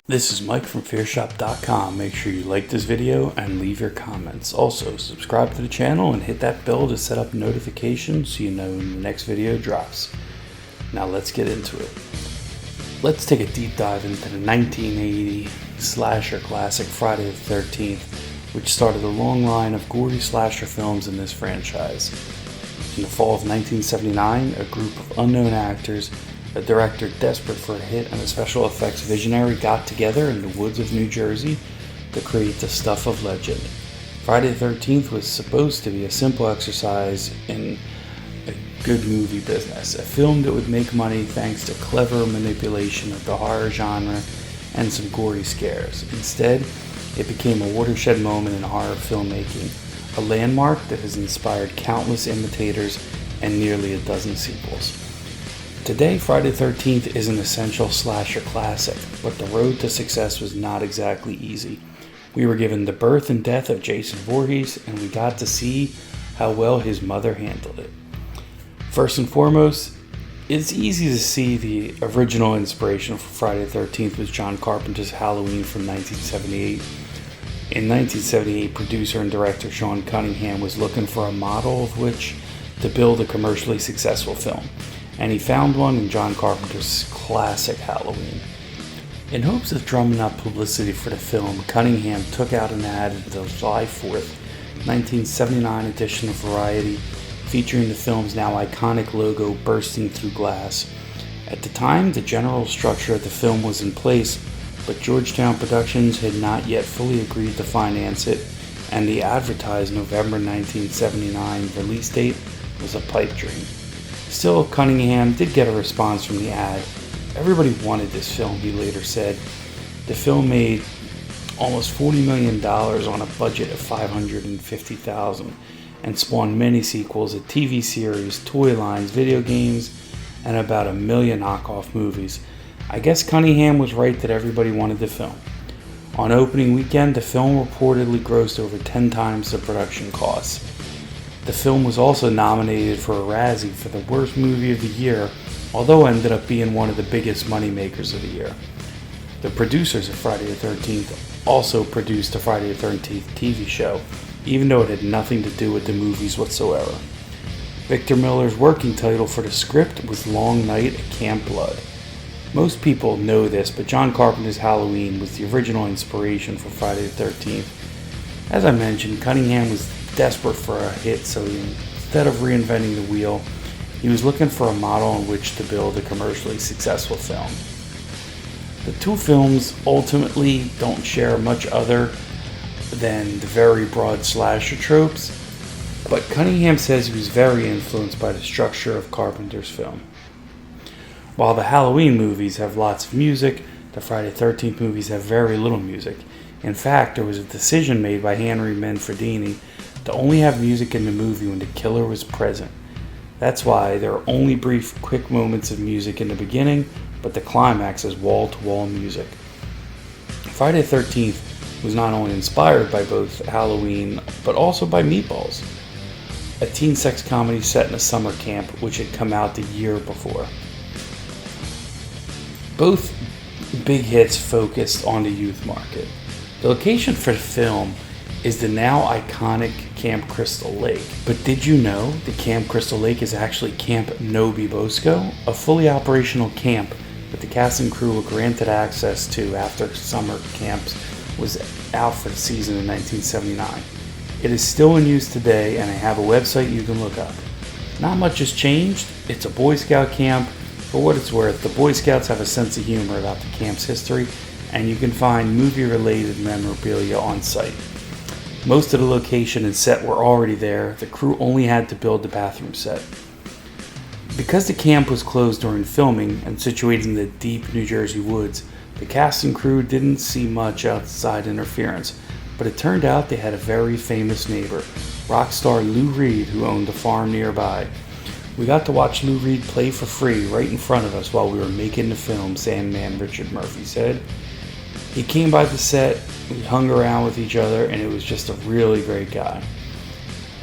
This is Mike from fearshop.com. Make sure you like this video and leave your comments. Also, subscribe to the channel and hit that bell to set up notifications so you know when the next video drops. Now let's get into it. Let's take a deep dive into the 1980 slasher classic Friday the 13th, which started a long line of gory slasher films in this franchise. In the fall of 1979, a group of unknown actors, a director desperate for a hit, and a special effects visionary got together in the woods of New Jersey to create the stuff of legend. Friday the 13th was supposed to be a simple exercise in a good movie business, a film that would make money thanks to clever manipulation of the horror genre and some gory scares. Instead, it became a watershed moment in horror filmmaking, a landmark that has inspired countless imitators and nearly a dozen sequels. Today, Friday the 13th is an essential slasher classic, but the road to success was not exactly easy. We were given the birth and death of Jason Voorhees, and we got to see how well his mother handled it. First and foremost, it's easy to see the original inspiration for Friday the 13th was John Carpenter's Halloween from 1978. In 1978, producer and director Sean Cunningham was looking for a model of which to build a commercially successful film, and he found one in John Carpenter's classic Halloween. In hopes of drumming up publicity for the film, Cunningham took out an ad in the July 4th, 1979 edition of Variety, featuring the film's now iconic logo bursting through glass. At the time, the general structure of the film was in place, but Georgetown Productions had not yet fully agreed to finance it, and the advertised November 1979 release date was a pipe dream. Still, Cunningham did get a response from the ad. Everybody wanted this film, he later said. The film made almost $40 million on a budget of $550,000 and spawned many sequels, a TV series, toy lines, video games, and about 1 million knockoff movies. I guess Cunningham was right that everybody wanted the film. On opening weekend, the film reportedly grossed over 10 times the production costs. The film was also nominated for a Razzie for the worst movie of the year, although ended up being one of the biggest moneymakers of the year. The producers of Friday the 13th also produced the Friday the 13th TV show, even though it had nothing to do with the movies whatsoever. Victor Miller's working title for the script was Long Night at Camp Blood. Most people know this, but John Carpenter's Halloween was the original inspiration for Friday the 13th. As I mentioned, Cunningham was desperate for a hit, so instead of reinventing the wheel, he was looking for a model on which to build a commercially successful film. The two films ultimately don't share much other than the very broad slasher tropes, but Cunningham says he was very influenced by the structure of Carpenter's film. While the Halloween movies have lots of music, the Friday the 13th movies have very little music. In fact, there was a decision made by Henry Manfredini to only have music in the movie when the killer was present. That's why there are only brief, quick moments of music in the beginning, but the climax is wall-to-wall music. Friday the 13th was not only inspired by both Halloween, but also by Meatballs, a teen sex comedy set in a summer camp which had come out the year before. Both big hits focused on the youth market. The location for the film is the now iconic Camp Crystal Lake. But did you know that Camp Crystal Lake is actually Camp Nobi Bosco, a fully operational camp that the cast and crew were granted access to after summer camps was out for the season in 1979. It is still in use today, and I have a website you can look up. Not much has changed. It's a Boy Scout camp. For what it's worth, the Boy Scouts have a sense of humor about the camp's history, and you can find movie-related memorabilia on site. Most of the location and set were already there. The crew only had to build the bathroom set. Because the camp was closed during filming and situated in the deep New Jersey woods, the cast and crew didn't see much outside interference, but it turned out they had a very famous neighbor, rock star Lou Reed, who owned a farm nearby. We got to watch Lou Reed play for free right in front of us while we were making the film, Sandman Richard Murphy said. He came by the set, we hung around with each other, and it was just a really great guy.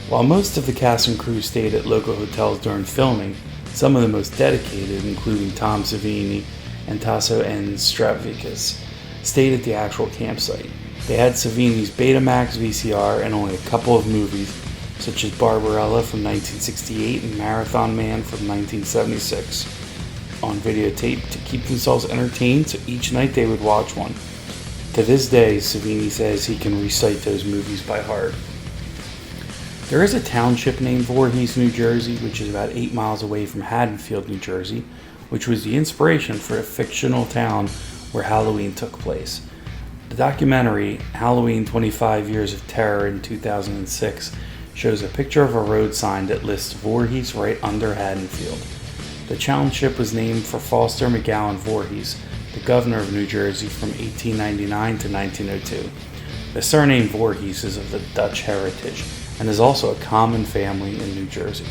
While most of the cast and crew stayed at local hotels during filming, some of the most dedicated, including Tom Savini and Tasso N. Stravicus, stayed at the actual campsite. They had Savini's Betamax VCR and only a couple of movies, such as Barbarella from 1968 and Marathon Man from 1976, on videotape to keep themselves entertained, so each night they would watch one. To this day, Savini says he can recite those movies by heart. There is a township named Voorhees, New Jersey, which is about 8 miles away from Haddonfield, New Jersey, which was the inspiration for a fictional town where Halloween took place. The documentary, Halloween 25 Years of Terror in 2006, shows a picture of a road sign that lists Voorhees right under Haddonfield. The township was named for Foster McGowan Voorhees, the governor of New Jersey from 1899 to 1902. The surname Voorhees is of the Dutch heritage and is also a common family in New Jersey.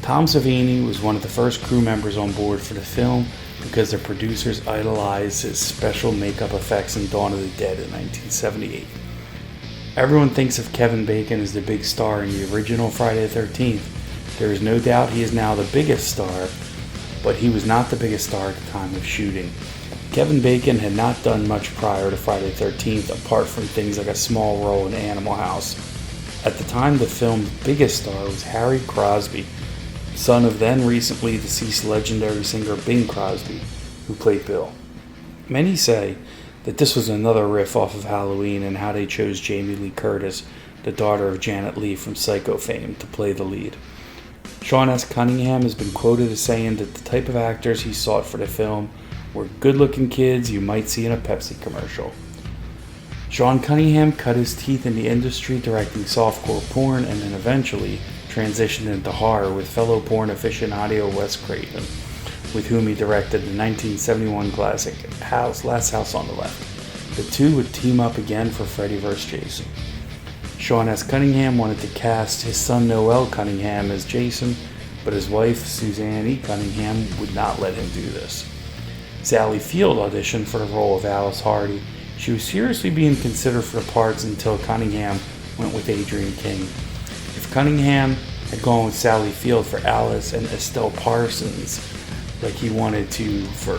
Tom Savini was one of the first crew members on board for the film because the producers idolized his special makeup effects in Dawn of the Dead in 1978. Everyone thinks of Kevin Bacon as the big star in the original Friday the 13th. There is no doubt he is now the biggest star, but he was not the biggest star at the time of shooting. Kevin Bacon had not done much prior to Friday the 13th apart from things like a small role in Animal House. At the time, the film's biggest star was Harry Crosby, son of then recently deceased legendary singer Bing Crosby, who played Bill. Many say that this was another riff off of Halloween and how they chose Jamie Lee Curtis, the daughter of Janet Leigh from Psycho fame, to play the lead. Sean S. Cunningham has been quoted as saying that the type of actors he sought for the film were good-looking kids you might see in a Pepsi commercial. Sean Cunningham cut his teeth in the industry directing softcore porn and then eventually transitioned into horror with fellow porn aficionado Wes Craven, with whom he directed the 1971 classic Last House on the Left. The two would team up again for Freddy vs. Jason. Sean S. Cunningham wanted to cast his son Noel Cunningham as Jason, but his wife Suzanne E. Cunningham would not let him do this. Sally Field auditioned for the role of Alice Hardy. She was seriously being considered for the parts until Cunningham went with Adrienne King. If Cunningham had gone with Sally Field for Alice and Estelle Parsons, like he wanted to for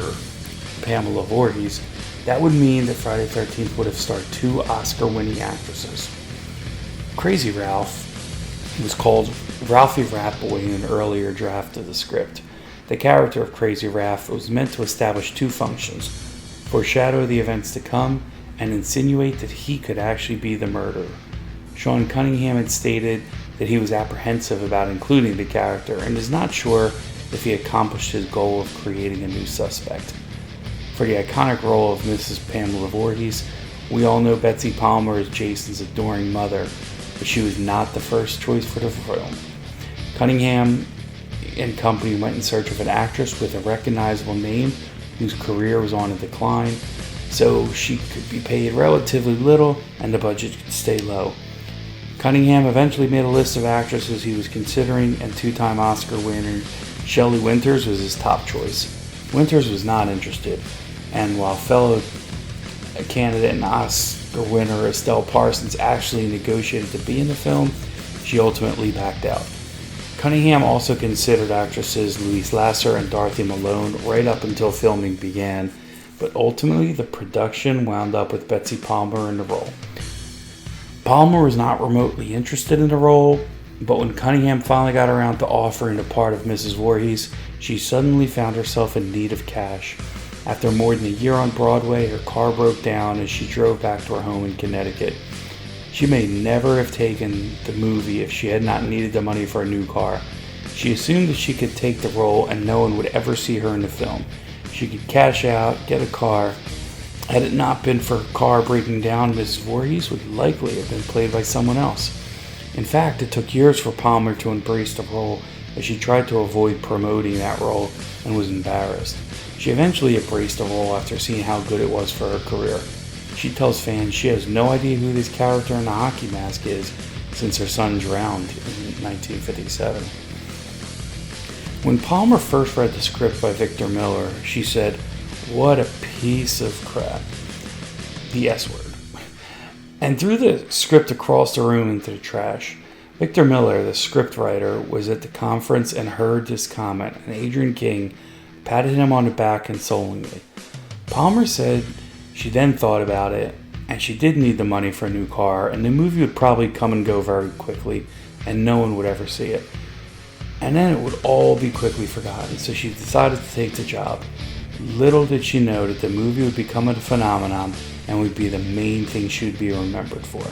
Pamela Voorhees, that would mean that Friday the 13th would have starred 2 Oscar-winning actresses. Crazy Ralph was called Ralphie Ratboy in an earlier draft of the script. The character of Crazy Ralph was meant to establish 2 functions: foreshadow the events to come and insinuate that he could actually be the murderer. Sean Cunningham had stated that he was apprehensive about including the character and is not sure if he accomplished his goal of creating a new suspect. For the iconic role of Mrs. Pamela Voorhees, we all know Betsy Palmer as Jason's adoring mother, but she was not the first choice for the film. Cunningham and company went in search of an actress with a recognizable name whose career was on a decline, so she could be paid relatively little and the budget could stay low. Cunningham eventually made a list of actresses he was considering, and 2-time Oscar winner Shelley Winters was his top choice. Winters was not interested, and while fellow candidate and Oscar winner Estelle Parsons actually negotiated to be in the film, she ultimately backed out. Cunningham also considered actresses Louise Lasser and Dorothy Malone right up until filming began, but ultimately the production wound up with Betsy Palmer in the role. Palmer was not remotely interested in the role, but when Cunningham finally got around to offering the part of Mrs. Voorhees, she suddenly found herself in need of cash. After more than a year on Broadway, her car broke down as she drove back to her home in Connecticut. She may never have taken the movie if she had not needed the money for a new car. She assumed that she could take the role and no one would ever see her in the film. She could cash out, get a car. Had it not been for her car breaking down, Mrs. Voorhees would likely have been played by someone else. In fact, it took years for Palmer to embrace the role as she tried to avoid promoting that role and was embarrassed. She eventually embraced the role after seeing how good it was for her career. She tells fans she has no idea who this character in the hockey mask is since her son drowned in 1957. When Palmer first read the script by Victor Miller, she said, "What a piece of crap." The S word. And threw the script across the room into the trash. Victor Miller, the scriptwriter, was at the conference and heard this comment, and Adrienne King patted him on the back consolingly. Palmer said She then thought about it, and she did need the money for a new car, and the movie would probably come and go very quickly, and no one would ever see it. And then it would all be quickly forgotten, so she decided to take the job. Little did she know that the movie would become a phenomenon and would be the main thing she would be remembered for.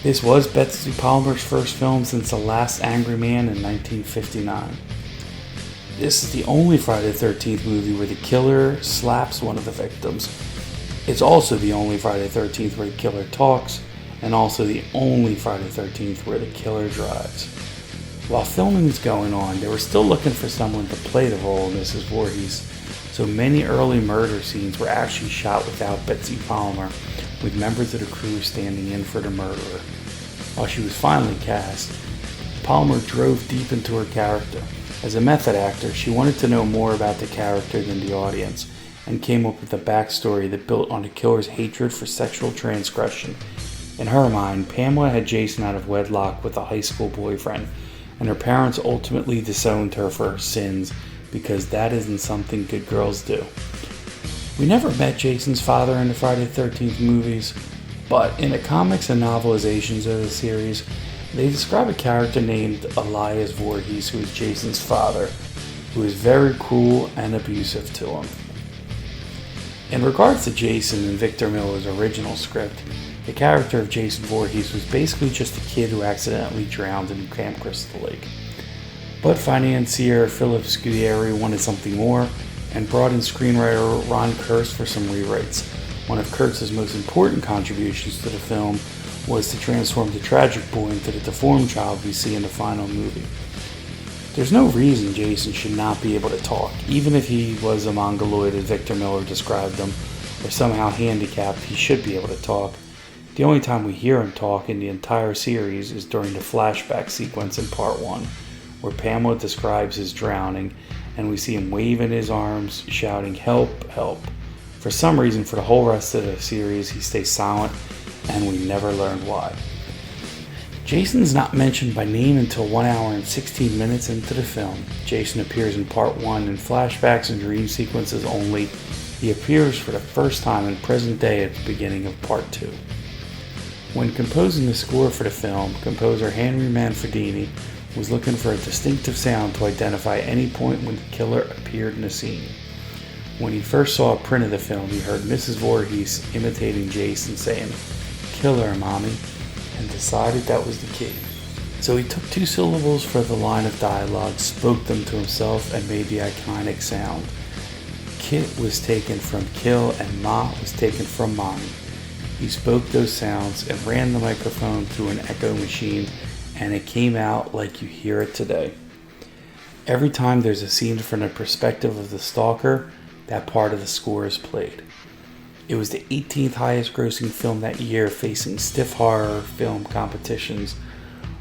This was Betsy Palmer's first film since The Last Angry Man in 1959. This is the only Friday the 13th movie where the killer slaps one of the victims. It's also the only Friday the 13th where the killer talks, and also the only Friday the 13th where the killer drives. While filming was going on, they were still looking for someone to play the role of Mrs. Voorhees, so many early murder scenes were actually shot without Betsy Palmer, with members of the crew standing in for the murderer. While she was finally cast, Palmer drove deep into her character. As a method actor, she wanted to know more about the character than the audience, and came up with a backstory that built on the killer's hatred for sexual transgression. In her mind, Pamela had Jason out of wedlock with a high school boyfriend, and her parents ultimately disowned her for her sins because that isn't something good girls do. We never met Jason's father in the Friday the 13th movies, but in the comics and novelizations of the series, they describe a character named Elias Voorhees, who is Jason's father, who is very cruel and abusive to him. In regards to Jason and Victor Miller's original script, the character of Jason Voorhees was basically just a kid who accidentally drowned in Camp Crystal Lake. But financier Philip Scudieri wanted something more and brought in screenwriter Ron Kurtz for some rewrites. One of Kurtz's most important contributions to the film was to transform the tragic boy into the deformed child we see in the final movie. There's no reason Jason should not be able to talk, even if he was a mongoloid as Victor Miller described him, or somehow handicapped, he should be able to talk. The only time we hear him talk in the entire series is during the flashback sequence in part 1, where Pamela describes his drowning, and we see him waving his arms, shouting, "Help, help." For some reason, for the whole rest of the series, he stays silent, and we never learn why. Jason's not mentioned by name until 1 hour and 16 minutes into the film. Jason appears in part 1 in flashbacks and dream sequences only. He appears for the first time in present day at the beginning of part 2. When composing the score for the film, composer Henry Manfredini was looking for a distinctive sound to identify any point when the killer appeared in the scene. When he first saw a print of the film, he heard Mrs. Voorhees imitating Jason saying, "Kill her, mommy," and decided that was the key. So he took 2 syllables for the line of dialogue, spoke them to himself, and made the iconic sound. Kit was taken from kill and ma was taken from mommy. He spoke those sounds and ran the microphone through an echo machine, and it came out like you hear it today. Every time there's a scene from the perspective of the stalker, that part of the score is played. It was the 18th highest grossing film that year, facing stiff horror film competitions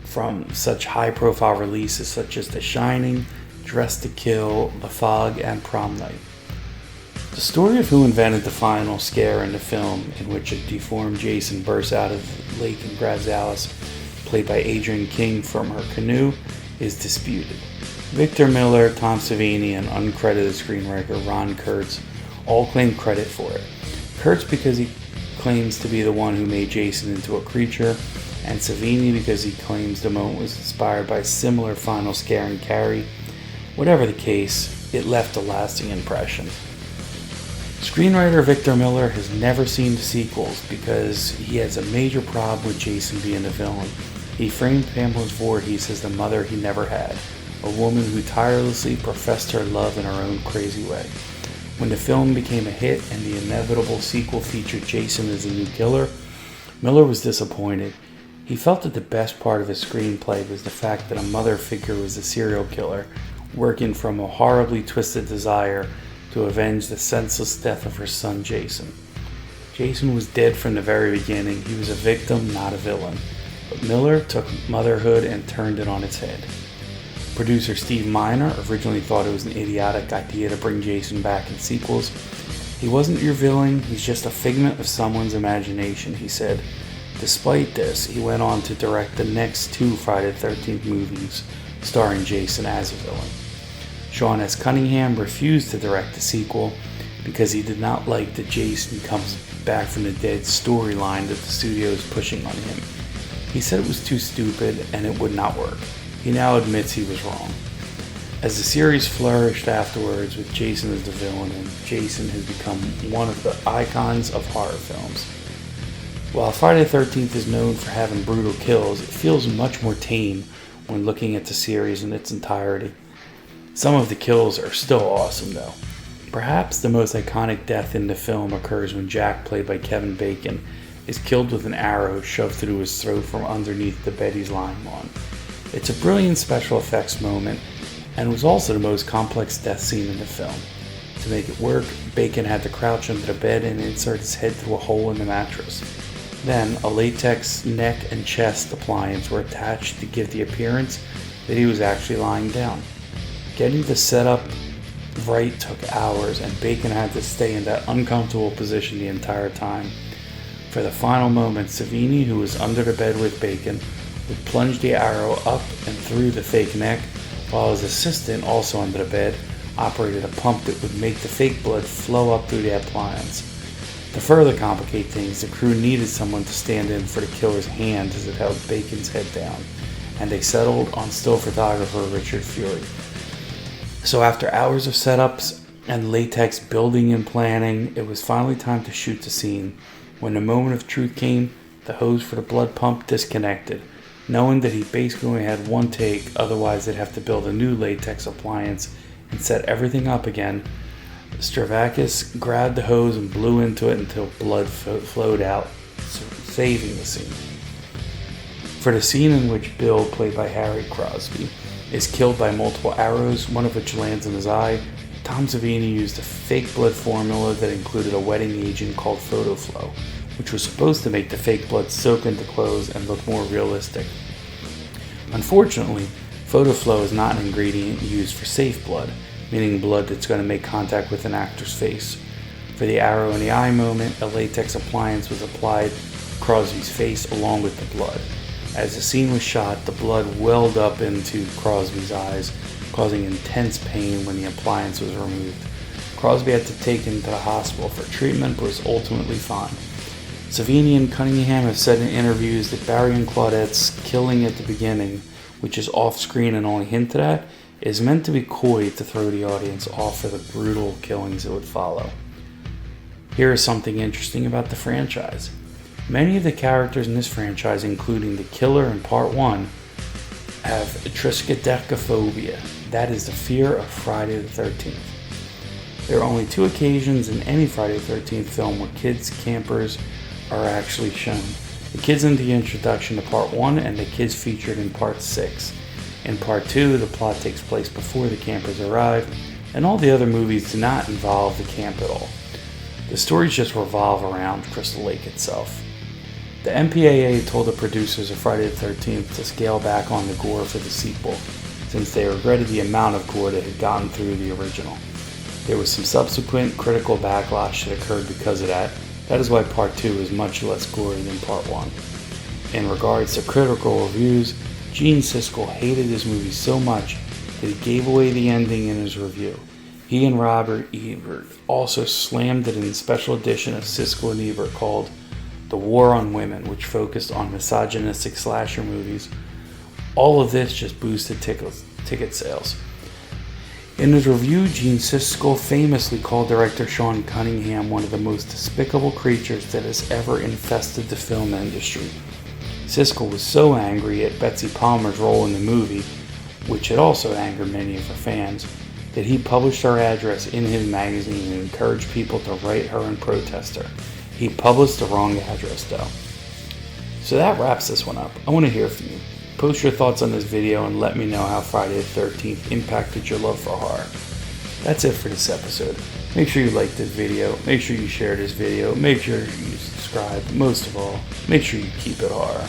from such high profile releases such as The Shining, Dressed to Kill, The Fog, and Prom Night. The story of who invented the final scare in the film, in which a deformed Jason bursts out of the lake and grabs Alice, played by Adrienne King, from her canoe, is disputed. Victor Miller, Tom Savini, and uncredited screenwriter Ron Kurtz all claim credit for it. Kurtz because he claims to be the one who made Jason into a creature, and Savini because he claims the moment was inspired by a similar final scare in Carrie. Whatever the case, it left a lasting impression. Screenwriter Victor Miller has never seen the sequels because he has a major problem with Jason being the villain. He framed Pamela Voorhees as the mother he never had, a woman who tirelessly professed her love in her own crazy way. When the film became a hit and the inevitable sequel featured Jason as a new killer, Miller was disappointed. He felt that the best part of his screenplay was the fact that a mother figure was a serial killer, working from a horribly twisted desire to avenge the senseless death of her son Jason. Jason was dead from the very beginning. He was a victim, not a villain. But Miller took motherhood and turned it on its head. Producer Steve Miner originally thought it was an idiotic idea to bring Jason back in sequels. "He wasn't your villain, he's just a figment of someone's imagination," he said. Despite this, he went on to direct the next 2 Friday the 13th movies starring Jason as a villain. Sean S. Cunningham refused to direct the sequel, because he did not like the Jason comes back from the dead storyline that the studio is pushing on him. He said it was too stupid and it would not work. He now admits he was wrong. As the series flourished afterwards with Jason as the villain, and Jason has become one of the icons of horror films. While Friday the 13th is known for having brutal kills, it feels much more tame when looking at the series in its entirety. Some of the kills are still awesome though. Perhaps the most iconic death in the film occurs when Jack, played by Kevin Bacon, is killed with an arrow shoved through his throat from underneath the bed he's lying on. It's a brilliant special effects moment, and was also the most complex death scene in the film. To make it work, Bacon had to crouch under the bed and insert his head through a hole in the mattress. Then, a latex neck and chest appliance were attached to give the appearance that he was actually lying down. Getting the setup right took hours, and Bacon had to stay in that uncomfortable position the entire time. For the final moment, Savini, who was under the bed with Bacon, would plunge the arrow up and through the fake neck, while his assistant, also under the bed, operated a pump that would make the fake blood flow up through the appliance. To further complicate things, the crew needed someone to stand in for the killer's hand as it held Bacon's head down, and they settled on still photographer Richard Fury. So after hours of setups and latex building and planning, it was finally time to shoot the scene. When the moment of truth came, the hose for the blood pump disconnected. Knowing that he basically only had one take, otherwise they'd have to build a new latex appliance and set everything up again, Stravakis grabbed the hose and blew into it until blood flowed out, saving the scene. For the scene in which Bill, played by Harry Crosby, is killed by multiple arrows, one of which lands in his eye, Tom Savini used a fake blood formula that included a wetting agent called PhotoFlow, which was supposed to make the fake blood soak into clothes and look more realistic. Unfortunately, PhotoFlow is not an ingredient used for safe blood, meaning blood that's going to make contact with an actor's face. For the arrow in the eye moment, a latex appliance was applied to Crosby's face along with the blood. As the scene was shot, the blood welled up into Crosby's eyes, causing intense pain when the appliance was removed. Crosby had to take him to the hospital for treatment, but was ultimately fine. Savini and Cunningham have said in interviews that Barry and Claudette's killing at the beginning, which is off-screen and only hinted at, is meant to be coy to throw the audience off for the brutal killings that would follow. Here is something interesting about the franchise. Many of the characters in this franchise, including the killer in Part 1, have triskaidekaphobia, that is the fear of Friday the 13th. There are only 2 occasions in any Friday the 13th film where kids campers are actually shown. The kids in the introduction to Part 1 and the kids featured in Part 6. In Part 2, the plot takes place before the campers arrive, and all the other movies do not involve the camp at all. The stories just revolve around Crystal Lake itself. The MPAA told the producers of Friday the 13th to scale back on the gore for the sequel, since they regretted the amount of gore that had gotten through the original. There was some subsequent critical backlash that occurred because of that. That is why Part 2 is much less gory than Part 1. In regards to critical reviews, Gene Siskel hated this movie so much that he gave away the ending in his review. He and Robert Ebert also slammed it in a special edition of Siskel and Ebert called The War on Women, which focused on misogynistic slasher movies. All of this just boosted ticket sales. In his review, Gene Siskel famously called director Sean Cunningham one of the most despicable creatures that has ever infested the film industry. Siskel was so angry at Betsy Palmer's role in the movie, which had also angered many of her fans, that he published her address in his magazine and encouraged people to write her and protest her. He published the wrong address though. So that wraps this one up. I want to hear from you. Post your thoughts on this video and let me know how Friday the 13th impacted your love for horror. That's it for this episode. Make sure you like this video, make sure you share this video, make sure you subscribe, most of all, make sure you keep it horror.